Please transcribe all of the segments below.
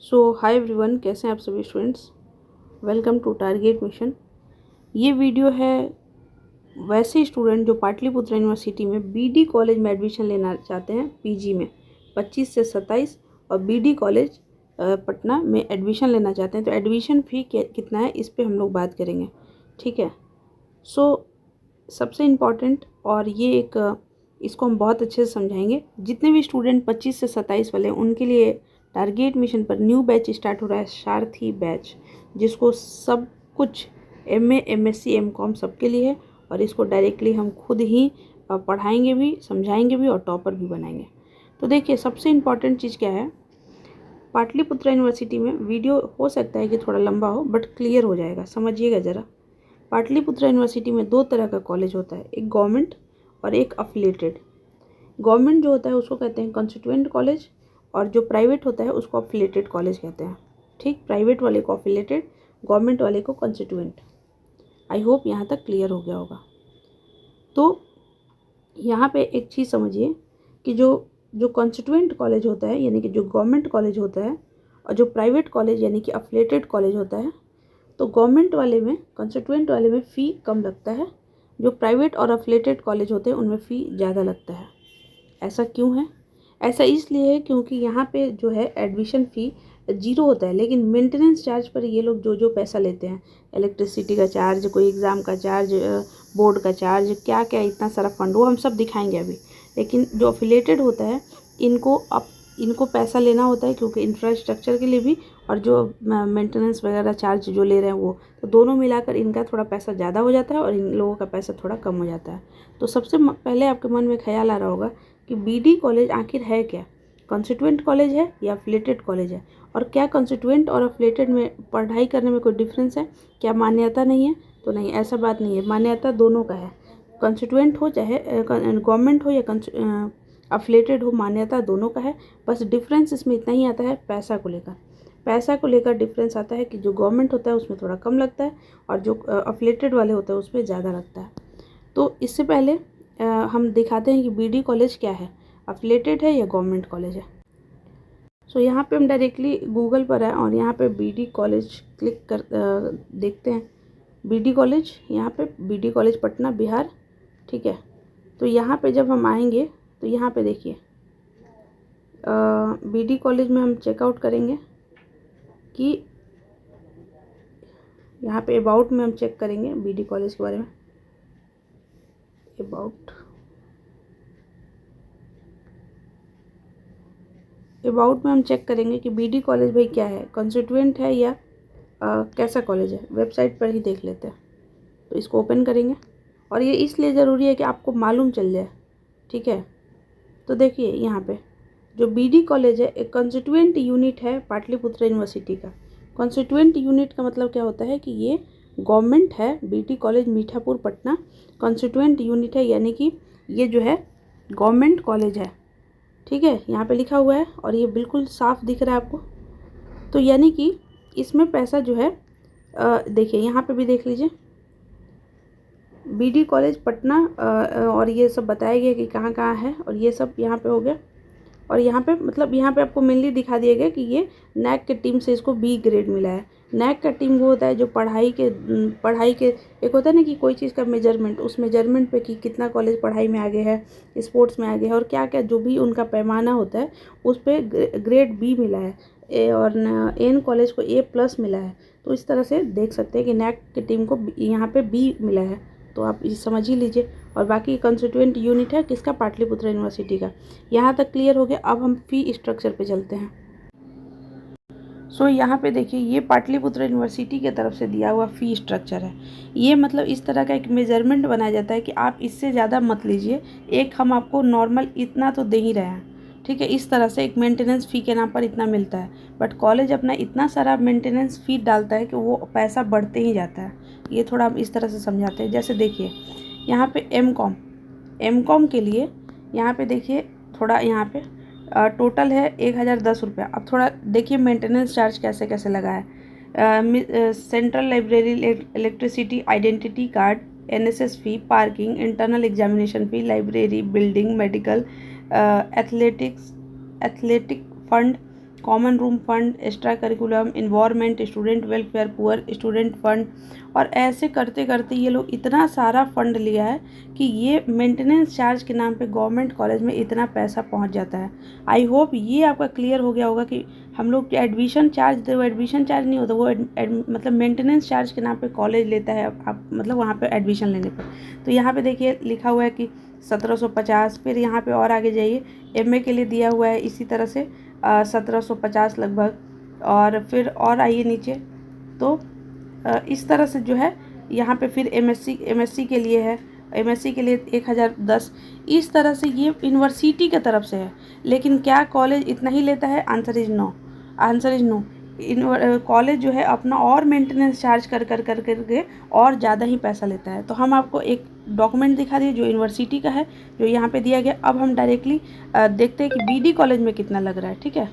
सो hi everyone, कैसे हैं आप सभी students. Welcome to target mission. ये वीडियो है वैसे स्टूडेंट जो पाटलिपुत्र यूनिवर्सिटी में बीडी कॉलेज में एडमिशन लेना चाहते हैं, पीजी में 25 से 27, और बीडी कॉलेज पटना में एडमिशन लेना चाहते हैं। तो एडमिशन फ़ी कितना है, इस पे हम लोग बात करेंगे, ठीक है। सो सबसे इम्पॉर्टेंट, और ये एक इसको हम बहुत अच्छे से समझाएंगे। जितने भी स्टूडेंट 25 से 27 वाले हैं उनके लिए टारगेट मिशन पर न्यू बैच स्टार्ट हो रहा है, सारथी बैच, जिसको सब कुछ एमए, एमएससी, एमकॉम सबके लिए है। और इसको डायरेक्टली हम खुद ही पढ़ाएंगे भी, समझाएंगे भी और टॉपर भी बनाएंगे। तो देखिए, सबसे इम्पॉर्टेंट चीज़ क्या है, पाटलिपुत्र यूनिवर्सिटी में वीडियो हो सकता है कि थोड़ा लंबा हो, बट क्लियर हो जाएगा, समझिएगा ज़रा। पाटलिपुत्र यूनिवर्सिटी में दो तरह का कॉलेज होता है, एक गवर्नमेंट और एक अफिलिएटेड। गवर्नमेंट जो होता है उसको कहते हैं कॉन्स्टिट्यूएंट कॉलेज, और जो प्राइवेट होता है उसको अफिलिएटेड कॉलेज कहते हैं, ठीक। प्राइवेट वाले को अफिलिएटेड, गवर्नमेंट वाले को कॉन्स्टिट्यूएंट। आई होप यहाँ तक क्लियर हो गया होगा। तो यहाँ पे एक चीज़ समझिए कि जो जो कॉन्स्टिट्यूएंट कॉलेज होता है, यानी कि जो गवर्नमेंट कॉलेज होता है, और जो प्राइवेट कॉलेज यानी कि अफिलिएटेड कॉलेज होता है, तो गवर्नमेंट वाले में, कॉन्स्टिट्यूएंट वाले में फ़ी कम लगता है। जो प्राइवेट और अफिलिएटेड कॉलेज होते हैं उनमें फ़ी ज़्यादा लगता है। ऐसा क्यों है? ऐसा इसलिए है क्योंकि यहाँ पे जो है एडमिशन फ़ी जीरो होता है, लेकिन मेंटेनेंस चार्ज पर ये लोग जो जो पैसा लेते हैं, इलेक्ट्रिसिटी का चार्ज, कोई एग्ज़ाम का चार्ज, बोर्ड का चार्ज, क्या क्या इतना सारा फंड, वो हम सब दिखाएंगे अभी। लेकिन जो अफिलिएटेड होता है, इनको पैसा लेना होता है, क्योंकि इंफ्रास्ट्रक्चर के लिए भी, और जो मेंटेनेंस वगैरह चार्ज जो ले रहे हैं वो, तो दोनों मिलाकर इनका थोड़ा पैसा ज़्यादा हो जाता है और इन लोगों का पैसा थोड़ा कम हो जाता है। तो सबसे पहले आपके मन में ख्याल आ रहा होगा कि बीडी कॉलेज आखिर है क्या, कॉन्स्टिट्यूएंट कॉलेज है या अफिलिएटेड कॉलेज है, और क्या कॉन्स्टिट्यूएंट और अफिलिएटेड में पढ़ाई करने में कोई डिफरेंस है, क्या मान्यता नहीं है? तो नहीं, ऐसा बात नहीं है, मान्यता दोनों का है। कॉन्स्टिट्यूएंट हो चाहे गवर्नमेंट हो या अफिलिएटेड हो, मान्यता दोनों का है। बस डिफरेंस इसमें इतना ही आता है, पैसा को लेकर। पैसा को लेकर डिफरेंस आता है कि जो गवर्नमेंट होता है उसमें थोड़ा कम लगता है, और जो अफिलिएटेड वाले होते हैं उसमें ज़्यादा लगता है। तो इससे पहले हम दिखाते हैं कि बीडी कॉलेज क्या है, अफिलिएटेड है या गवर्नमेंट कॉलेज है। सो यहाँ पे हम डायरेक्टली गूगल पर हैं और यहाँ पे बीडी कॉलेज क्लिक कर देखते हैं। बीडी कॉलेज, यहाँ पे बीडी कॉलेज पटना बिहार, ठीक है। तो यहाँ पे जब हम आएंगे तो यहाँ पे देखिए, बीडी कॉलेज में हम चेकआउट करेंगे कि यहाँ पे अबाउट में हम चेक करेंगे बीडी कॉलेज के बारे में। अबाउट में हम चेक करेंगे कि बीडी कॉलेज भाई क्या है, कॉन्स्टिट्यूएंट है या कैसा कॉलेज है, वेबसाइट पर ही देख लेते हैं। तो इसको ओपन करेंगे, और ये इसलिए ज़रूरी है कि आपको मालूम चल जाए, ठीक है। तो देखिए यहाँ पे जो बीडी कॉलेज है एक कॉन्स्टिट्यूएंट यूनिट है पाटलिपुत्र यूनिवर्सिटी का। कॉन्स्टिट्यूएंट यूनिट का मतलब क्या होता है कि ये गवर्नमेंट है, BD college Mithapur Patna constituent unit है, यानी कि ये जो है गवर्नमेंट कॉलेज है, ठीक है। यहाँ पे लिखा हुआ है और ये बिल्कुल साफ दिख रहा है आपको। तो यानी कि इसमें पैसा जो है, देखिए यहाँ पे भी देख लीजिए, बीडी कॉलेज पटना, और ये सब बताया गया कि कहाँ कहाँ है, और ये सब यहाँ पे हो गया। और यहाँ पे मतलब यहाँ पे आपको मेनली दिखा दिया गया कि ये नैक के टीम से इसको बी ग्रेड मिला है। नैक का टीम वो होता है जो पढ़ाई के एक होता है ना कि कोई चीज़ का मेजरमेंट, उस मेजरमेंट पे कि कितना कॉलेज पढ़ाई में आगे है, स्पोर्ट्स में आगे है, और क्या क्या जो भी उनका पैमाना होता है उस पर ग्रेड बी मिला है, और एन कॉलेज को A+ मिला है। तो इस तरह से देख सकते हैं कि नैक की टीम को यहाँ पे बी मिला है, तो आप ये समझ ही लीजिए। और बाकी कॉन्स्टिट्यूएंट यूनिट है किसका, पाटलिपुत्र यूनिवर्सिटी का। यहाँ तक क्लियर हो गया। अब हम फ़ी स्ट्रक्चर पे चलते हैं। सो यहाँ पे देखिए, ये पाटलिपुत्र यूनिवर्सिटी की तरफ से दिया हुआ फ़ी स्ट्रक्चर है। ये मतलब इस तरह का एक मेजरमेंट बनाया जाता है कि आप इससे ज़्यादा मत लीजिए, एक हम आपको नॉर्मल इतना तो दे ही रहे हैं, ठीक है। इस तरह से एक मेंटेनेंस फ़ी के नाम पर इतना मिलता है, बट कॉलेज अपना इतना सारा मेंटेनेंस फ़ी डालता है कि वो पैसा बढ़ते ही जाता है। ये थोड़ा हम इस तरह से समझाते हैं। जैसे देखिए यहाँ पे एम कॉम के लिए यहाँ पे देखिए, थोड़ा यहाँ पे टोटल है 1010 रुपया। अब थोड़ा देखिए मेंटेनेंस चार्ज कैसे कैसे लगा है। Central library, electricity, identity card, NSS fee, parking, internal examination fee, library, building, medical, athletic fund, common room fund, extra curriculum, environment, student welfare, poor student fund, और ऐसे करते करते ये लोग इतना सारा फंड लिया है कि ये मेंटेनेंस चार्ज के नाम पे गवर्नमेंट कॉलेज में इतना पैसा पहुंच जाता है। आई होप ये आपका क्लियर हो गया होगा कि हम लोग एडमिशन चार्ज, वो एडमिशन चार्ज नहीं होता, वो मतलब मेंटेनेंस चार्ज के नाम पे कॉलेज लेता है आप मतलब वहाँ पे एडमिशन लेने पर। तो यहाँ पे देखिए लिखा हुआ है कि 1750। फिर यहाँ पे और आगे जाइए, एमए के लिए दिया हुआ है इसी तरह से 1750 लगभग। और फिर और आइए नीचे, तो इस तरह से जो है यहाँ पे फिर एमएससी के लिए है, एमएससी के लिए 1010। इस तरह से ये यूनिवर्सिटी की तरफ से है। लेकिन क्या कॉलेज इतना ही लेता है? Answer is no, answer is no. College जो है अपना और मेंटेनेंस चार्ज कर कर कर करके और ज़्यादा ही पैसा लेता है। तो हम आपको एक डॉक्यूमेंट दिखा दिए जो यूनिवर्सिटी का है, जो यहाँ पे दिया गया। अब हम डायरेक्टली देखते हैं कि बीडी कॉलेज में कितना लग रहा है। ठीक है,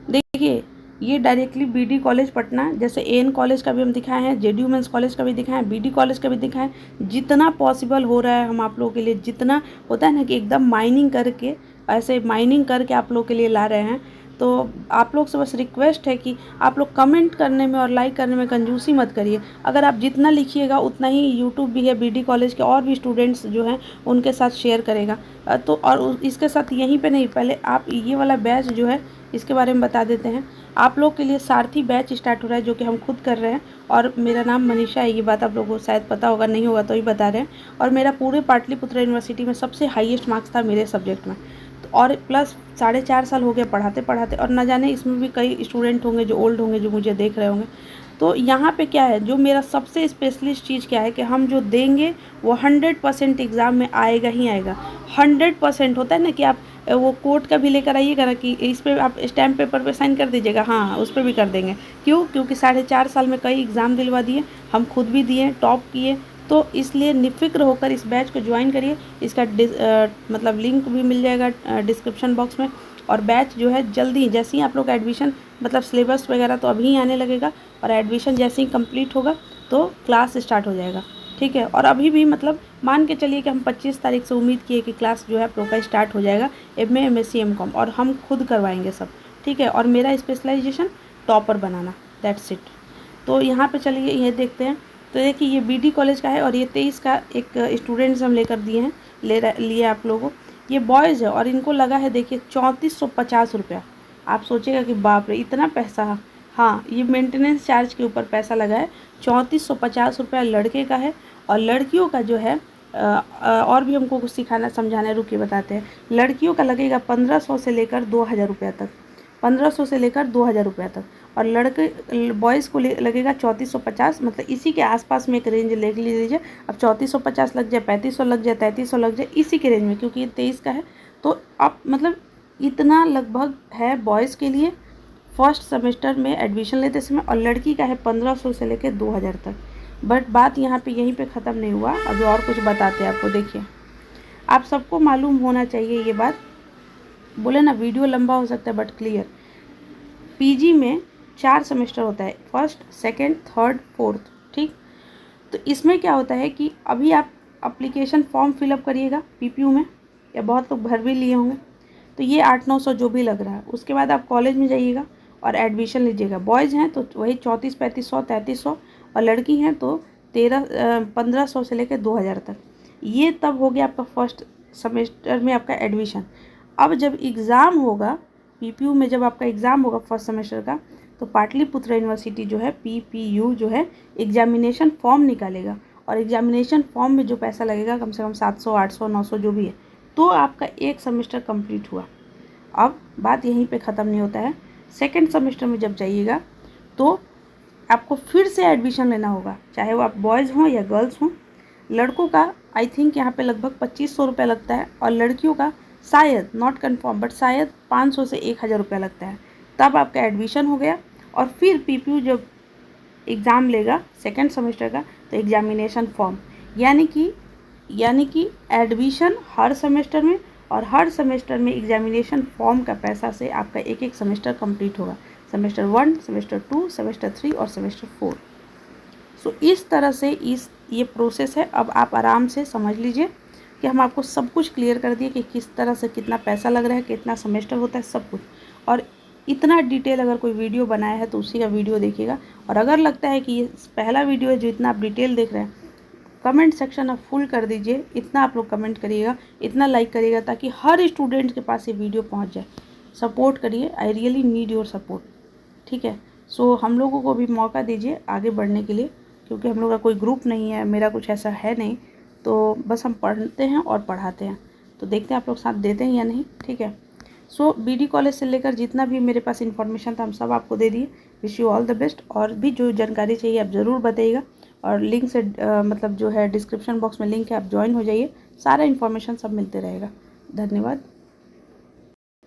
देखिए ये डायरेक्टली बीडी कॉलेज पटना, जैसे एएन कॉलेज का भी हम दिखाए हैं, जेडी वुमेंस कॉलेज का भी दिखाए हैं, बीडी कॉलेज का भी दिखाएं। जितना पॉसिबल हो रहा है हम आप लोगों के लिए, जितना होता है ना कि एकदम माइनिंग करके, ऐसे माइनिंग करके आप लोगों के लिए ला रहे हैं। तो आप लोग से बस रिक्वेस्ट है कि आप लोग कमेंट करने में और लाइक करने में कंजूसी मत करिए। अगर आप जितना लिखिएगा उतना ही यूट्यूब भी है बीडी कॉलेज के और भी स्टूडेंट्स जो हैं उनके साथ शेयर करेगा। तो और इसके साथ यहीं पे नहीं, पहले आप ये वाला बैच जो है इसके बारे में बता देते हैं। आप लोग के लिए सारथी बैच स्टार्ट हो रहा है जो कि हम खुद कर रहे हैं, और मेरा नाम मनीषा है। ये बात आप लोगों को शायद पता होगा, नहीं होगा तो ही बता रहे हैं। और मेरा पूरे पाटलिपुत्र यूनिवर्सिटी में सबसे हाईएस्ट मार्क्स था मेरे सब्जेक्ट में। तो और प्लस 4.5 साल हो गया पढ़ाते पढ़ाते, और न जाने इसमें भी कई स्टूडेंट होंगे जो ओल्ड होंगे जो मुझे देख रहे होंगे। तो यहाँ पे क्या है, जो मेरा सबसे स्पेशलिस्ट चीज़ क्या है कि हम जो देंगे वो 100% एग्ज़ाम में आएगा ही आएगा। 100% होता है ना कि आप वो कोर्ट का भी लेकर आइएगा ना कि इस पर आप स्टैम्प पेपर पे साइन कर दीजिएगा, हाँ उस पर भी कर देंगे। क्यों? क्योंकि 4.5 साल में कई एग्ज़ाम दिलवा दिए, हम खुद भी दिए, टॉप किए। तो इसलिए निफ़िक्र होकर इस बैच को ज्वाइन करिए। इसका मतलब लिंक भी मिल जाएगा डिस्क्रिप्शन बॉक्स में। और बैच जो है जल्दी, जैसे ही आप लोग एडमिशन मतलब सिलेबस वगैरह तो अभी ही आने लगेगा, और एडमिशन जैसे ही कंप्लीट होगा तो क्लास स्टार्ट हो जाएगा। ठीक है, और अभी भी मतलब मान के चलिए कि हम 25 तारीख से उम्मीद किए कि क्लास जो है आप लोग का स्टार्ट हो जाएगा, एमए, एमएससी, एमकॉम, और हम खुद करवाएंगे सब। ठीक है, और मेरा स्पेशलाइजेशन टॉपर बनाना, दैट्स इट। तो यहाँ पे चलिए ये देखते हैं। तो देखिए ये बीडी कॉलेज का है, और ये 23 का एक स्टूडेंट्स हम लेकर दिए हैं, लिए आप लोगों को। ये बॉयज़ है और इनको लगा है देखिए 3450 रुपया। आप सोचेगा कि बाप रे इतना पैसा। हाँ, ये मेंटेनेंस चार्ज के ऊपर पैसा लगा है। 3450 रुपया लड़के का है, और लड़कियों का जो है और भी हमको कुछ सिखाना समझाना है, रुकिए बताते हैं। लड़कियों का लगेगा 1500 से लेकर 2000 रुपया तक, 1500 से लेकर 2000 रुपया तक। और लड़के बॉयज़ को लगेगा 3450, मतलब इसी के आसपास में एक रेंज ले लीजिए। अब 3450 लग जाए, 3500 लग जाए, 3300 लग जाए, इसी के रेंज में, क्योंकि ये 23 का है। तो अब मतलब इतना लगभग है बॉयज़ के लिए फर्स्ट सेमेस्टर में एडमिशन लेते समय, और लड़की का है 1500 से लेकर 2000 तक। बट बात यहाँ पे यहीं पे ख़त्म नहीं हुआ, अभी और कुछ बताते हैं आपको। देखिए आप सबको मालूम होना चाहिए ये बात, बोले ना वीडियो लंबा हो सकता है बट क्लियर। पीजी में 4 सेमेस्टर होता है, फर्स्ट, सेकंड, थर्ड, फोर्थ। ठीक, तो इसमें क्या होता है कि अभी आप एप्लीकेशन फॉर्म फिलअप करिएगा पीपीयू में, या बहुत लोग भर भी लिए होंगे। तो ये 800-900 जो भी लग रहा है, उसके बाद आप कॉलेज में जाइएगा और एडमिशन लीजिएगा। बॉयज़ हैं तो वही 3400-3500, 3300, और लड़की हैं तो 1500 से लेकर 2000 तक। ये तब हो गया आपका फर्स्ट सेमेस्टर में आपका एडमिशन। अब जब एग्ज़ाम होगा पीपीयू में, जब आपका एग्ज़ाम होगा फर्स्ट सेमेस्टर का, तो पाटलिपुत्र यूनिवर्सिटी जो है पीपीयू जो है एग्जामिनेशन फॉर्म निकालेगा, और एग्जामिनेशन फॉर्म में जो पैसा लगेगा कम से कम 700, 800, 900 जो भी है, तो आपका एक सेमेस्टर कंप्लीट हुआ। अब बात यहीं पे ख़त्म नहीं होता है। सेकंड सेमेस्टर में जब जाइएगा तो आपको फिर से एडमिशन लेना होगा, चाहे वो आप बॉयज़ हों या गर्ल्स हों। लड़कों का आई थिंक यहाँ पे लगभग 2500 रुपया लगता है, और लड़कियों का शायद, नॉट कन्फर्म बट शायद 500 से 1000 रुपया लगता है। तब आपका एडमिशन हो गया, और फिर पीपीयू जब एग्ज़ाम लेगा सेकेंड सेमेस्टर का, तो एग्जामिनेशन फॉर्म, यानी कि एडमिशन हर सेमेस्टर में, और हर सेमेस्टर में एग्जामिनेशन फॉर्म का पैसा से आपका एक एक सेमेस्टर कंप्लीट होगा। सेमेस्टर 1, सेमेस्टर 2, सेमेस्टर 3 और सेमेस्टर 4। सो इस तरह से ये प्रोसेस है। अब आप आराम से समझ लीजिए कि हम आपको सब कुछ क्लियर कर दिए कि किस तरह से कितना पैसा लग रहा है, कितना सेमेस्टर होता है, सब कुछ। और इतना डिटेल अगर कोई वीडियो बनाया है तो उसी का वीडियो देखिएगा। और अगर लगता है कि ये पहला वीडियो है जो इतना आप डिटेल देख रहे हैं, कमेंट सेक्शन आप फुल कर दीजिए, इतना आप लोग कमेंट करिएगा, इतना लाइक करिएगा ताकि हर स्टूडेंट के पास ये वीडियो पहुंच जाए। सपोर्ट करिए, I really need your support, ठीक है। सो हम लोगों को भी मौका दीजिए आगे बढ़ने के लिए, क्योंकि हम लोग का कोई ग्रुप नहीं है, मेरा कुछ ऐसा है नहीं, तो बस हम पढ़ते हैं और पढ़ाते हैं। तो देखते हैं आप लोग साथ देते हैं या नहीं, ठीक है। सो बीडी कॉलेज से लेकर जितना भी मेरे पास इन्फॉर्मेशन था हम सब आपको दे दिए। Wish you all the best. और भी जो जानकारी चाहिए आप ज़रूर बताइएगा, और लिंक से मतलब जो है डिस्क्रिप्शन बॉक्स में लिंक है, आप ज्वाइन हो जाइए, सारा इन्फॉर्मेशन सब मिलते रहेगा। धन्यवाद।